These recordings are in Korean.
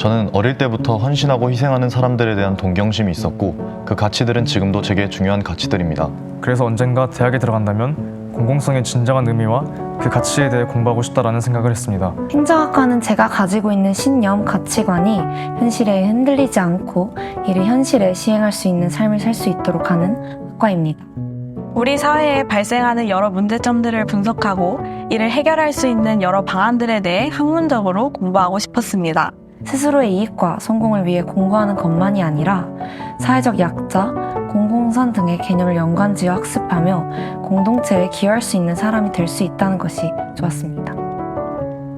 저는 어릴 때부터 헌신하고 희생하는 사람들에 대한 동경심이 있었고 그 가치들은 지금도 제게 중요한 가치들입니다. 그래서 언젠가 대학에 들어간다면 공공성의 진정한 의미와 그 가치에 대해 공부하고 싶다라는 생각을 했습니다. 행정학과는 제가 가지고 있는 신념, 가치관이 현실에 흔들리지 않고 이를 현실에 시행할 수 있는 삶을 살 수 있도록 하는 학과입니다. 우리 사회에 발생하는 여러 문제점들을 분석하고 이를 해결할 수 있는 여러 방안들에 대해 학문적으로 공부하고 싶었습니다. 스스로의 이익과 성공을 위해 공부하는 것만이 아니라 사회적 약자, 공공선 등의 개념을 연관지어 학습하며 공동체에 기여할 수 있는 사람이 될 수 있다는 것이 좋았습니다.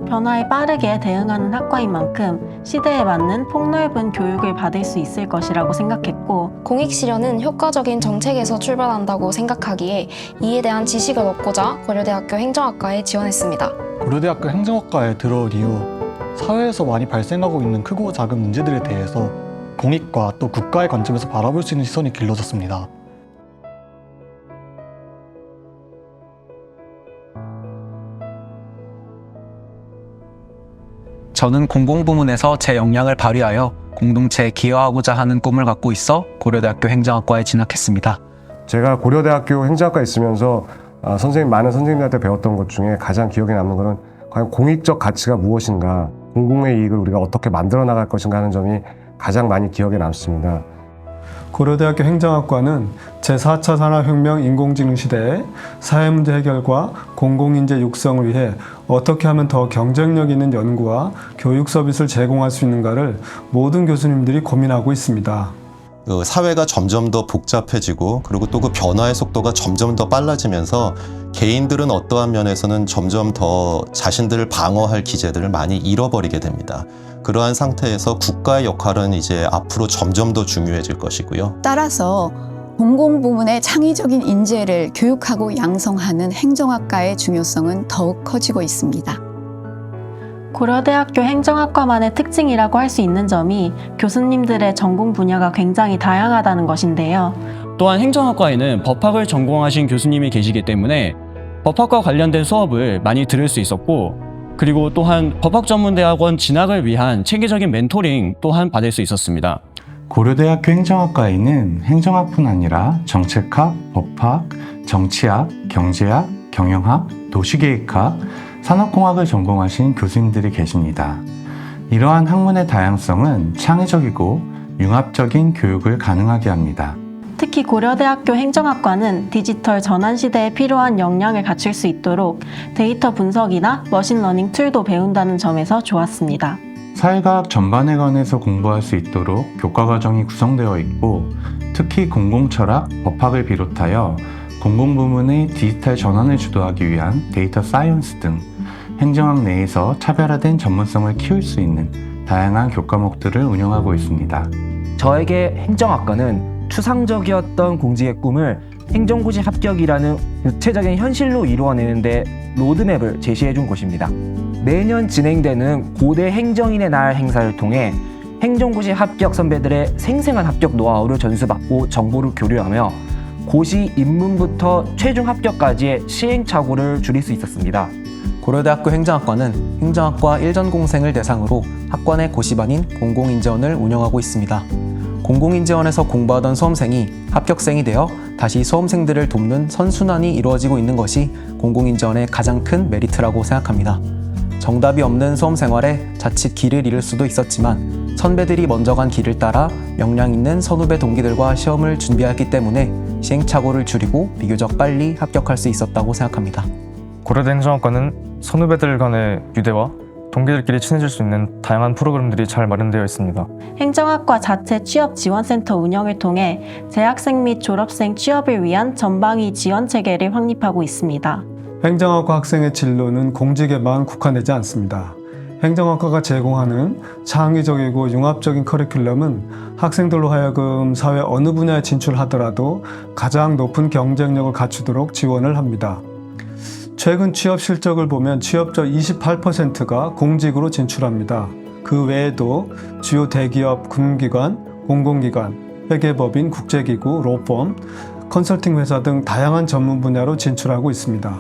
변화에 빠르게 대응하는 학과인 만큼 시대에 맞는 폭넓은 교육을 받을 수 있을 것이라고 생각했고, 공익 실현은 효과적인 정책에서 출발한다고 생각하기에 이에 대한 지식을 얻고자 고려대학교 행정학과에 지원했습니다. 고려대학교 행정학과에 들어온 이후 사회에서 많이 발생하고 있는 크고 작은 문제들에 대해서 공익과 또 국가의 관점에서 바라볼 수 있는 시선이 길러졌습니다. 저는 공공부문에서 제 역량을 발휘하여 공동체에 기여하고자 하는 꿈을 갖고 있어 고려대학교 행정학과에 진학했습니다. 제가 고려대학교 행정학과에 있으면서 많은 선생님들한테 배웠던 것 중에 가장 기억에 남는 것은 과연 공익적 가치가 무엇인가, 공공의 이익을 우리가 어떻게 만들어 나갈 것인가 하는 점이 가장 많이 기억에 남습니다. 고려대학교 행정학과는 제4차 산업혁명 인공지능 시대에 사회문제 해결과 공공인재 육성을 위해 어떻게 하면 더 경쟁력 있는 연구와 교육 서비스를 제공할 수 있는가를 모든 교수님들이 고민하고 있습니다. 사회가 점점 더 복잡해지고 그리고 또 그 변화의 속도가 점점 더 빨라지면서 개인들은 어떠한 면에서는 점점 더 자신들을 방어할 기제들을 많이 잃어버리게 됩니다. 그러한 상태에서 국가의 역할은 이제 앞으로 점점 더 중요해질 것이고요. 따라서 공공부문의 창의적인 인재를 교육하고 양성하는 행정학과의 중요성은 더욱 커지고 있습니다. 고려대학교 행정학과만의 특징이라고 할 수 있는 점이 교수님들의 전공 분야가 굉장히 다양하다는 것인데요. 또한 행정학과에는 법학을 전공하신 교수님이 계시기 때문에 법학과 관련된 수업을 많이 들을 수 있었고, 그리고 또한 법학전문대학원 진학을 위한 체계적인 멘토링 또한 받을 수 있었습니다. 고려대학교 행정학과에는 행정학뿐 아니라 정책학, 법학, 정치학, 경제학, 경영학, 도시계획학, 산업공학을 전공하신 교수님들이 계십니다. 이러한 학문의 다양성은 창의적이고 융합적인 교육을 가능하게 합니다. 특히 고려대학교 행정학과는 디지털 전환 시대에 필요한 역량을 갖출 수 있도록 데이터 분석이나 머신러닝 툴도 배운다는 점에서 좋았습니다. 사회과학 전반에 관해서 공부할 수 있도록 교과과정이 구성되어 있고, 특히 공공철학, 법학을 비롯하여 공공부문의 디지털 전환을 주도하기 위한 데이터 사이언스 등 행정학 내에서 차별화된 전문성을 키울 수 있는 다양한 교과목들을 운영하고 있습니다. 저에게 행정학과는 추상적이었던 공직의 꿈을 행정고시 합격이라는 구체적인 현실로 이루어내는데 로드맵을 제시해준 곳입니다. 매년 진행되는 고대 행정인의 날 행사를 통해 행정고시 합격 선배들의 생생한 합격 노하우를 전수받고 정보를 교류하며 고시 입문부터 최종 합격까지의 시행착오를 줄일 수 있었습니다. 고려대학교 행정학과는 행정학과 1전공생을 대상으로 학과 내 고시반인 공공인재원을 운영하고 있습니다. 공공인재원에서 공부하던 수험생이 합격생이 되어 다시 수험생들을 돕는 선순환이 이루어지고 있는 것이 공공인재원의 가장 큰 메리트라고 생각합니다. 정답이 없는 수험 생활에 자칫 길을 잃을 수도 있었지만 선배들이 먼저 간 길을 따라 역량 있는 선후배 동기들과 시험을 준비했기 때문에 시행착오를 줄이고 비교적 빨리 합격할 수 있었다고 생각합니다. 고려대 행정학과는 선후배들 간의 유대와 동기들끼리 친해질 수 있는 다양한 프로그램들이 잘 마련되어 있습니다. 행정학과 자체 취업지원센터 운영을 통해 재학생 및 졸업생 취업을 위한 전방위 지원 체계를 확립하고 있습니다. 행정학과 학생의 진로는 공직에만 국한되지 않습니다. 행정학과가 제공하는 창의적이고 융합적인 커리큘럼은 학생들로 하여금 사회 어느 분야에 진출하더라도 가장 높은 경쟁력을 갖추도록 지원을 합니다. 최근 취업 실적을 보면 취업자 28%가 공직으로 진출합니다. 그 외에도 주요 대기업, 금기관, 공공기관, 회계법인, 국제기구, 로펌, 컨설팅 회사 등 다양한 전문 분야로 진출하고 있습니다.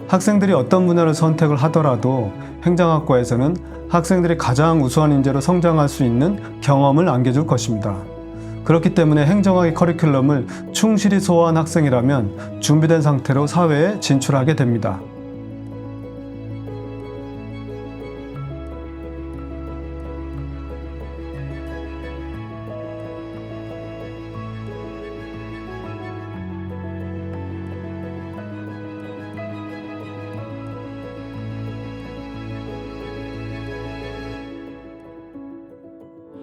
학생들이 어떤 분야를 선택을 하더라도 행정학과에서는 학생들이 가장 우수한 인재로 성장할 수 있는 경험을 안겨줄 것입니다. 그렇기 때문에 행정학의 커리큘럼을 충실히 소화한 학생이라면 준비된 상태로 사회에 진출하게 됩니다.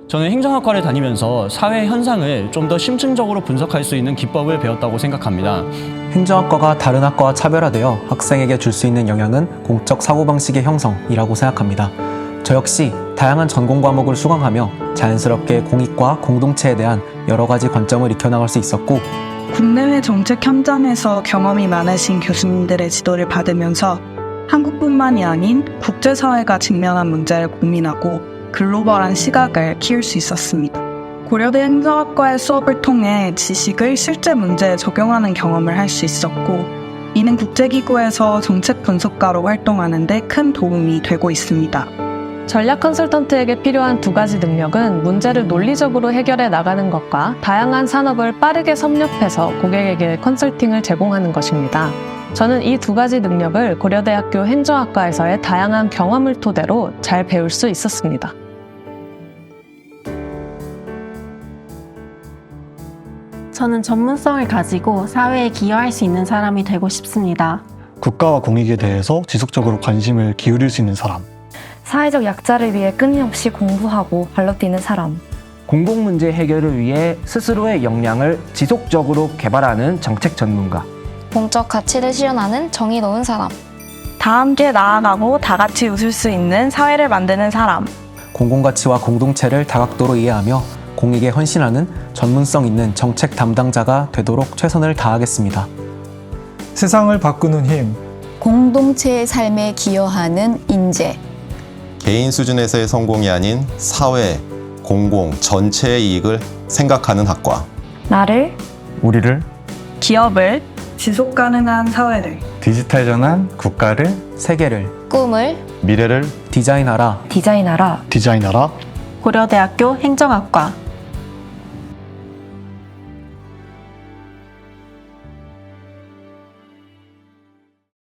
저는 행정학과를 다니면서 사회 현상을 좀 더 심층적으로 분석할 수 있는 기법을 배웠다고 생각합니다. 행정학과가 다른 학과와 차별화되어 학생에게 줄 수 있는 영향은 공적 사고방식의 형성이라고 생각합니다. 저 역시 다양한 전공 과목을 수강하며 자연스럽게 공익과 공동체에 대한 여러 가지 관점을 익혀나갈 수 있었고, 국내외 정책 현장에서 경험이 많으신 교수님들의 지도를 받으면서 한국뿐만이 아닌 국제사회가 직면한 문제를 고민하고 글로벌한 시각을 키울 수 있었습니다. 고려대 행정학과의 수업을 통해 지식을 실제 문제에 적용하는 경험을 할 수 있었고, 이는 국제기구에서 정책 분석가로 활동하는 데 큰 도움이 되고 있습니다. 전략 컨설턴트에게 필요한 두 가지 능력은 문제를 논리적으로 해결해 나가는 것과 다양한 산업을 빠르게 섭렵해서 고객에게 컨설팅을 제공하는 것입니다. 저는 이 두 가지 능력을 고려대학교 행정학과에서의 다양한 경험을 토대로 잘 배울 수 있었습니다. 저는 전문성을 가지고 사회에 기여할 수 있는 사람이 되고 싶습니다. 국가와 공익에 대해서 지속적으로 관심을 기울일 수 있는 사람. 사회적 약자를 위해 끊임없이 공부하고 발로 뛰는 사람. 공공문제 해결을 위해 스스로의 역량을 지속적으로 개발하는 정책 전문가. 공적 가치를 실현하는 정의로운 사람. 다 함께 나아가고 다 같이 웃을 수 있는 사회를 만드는 사람. 공공가치와 공동체를 다각도로 이해하며 공익에 헌신하는 전문성 있는 정책 담당자가 되도록 최선을 다하겠습니다. 세상을 바꾸는 힘. 공동체의 삶에 기여하는 인재. 개인 수준에서의 성공이 아닌 사회, 공공, 전체의 이익을 생각하는 학과. 나를, 우리를, 기업을, 지속 가능한 사회를, 디지털 전환, 국가를, 세계를, 꿈을, 미래를 디자인하라. 디자인하라. 고려대학교 행정학과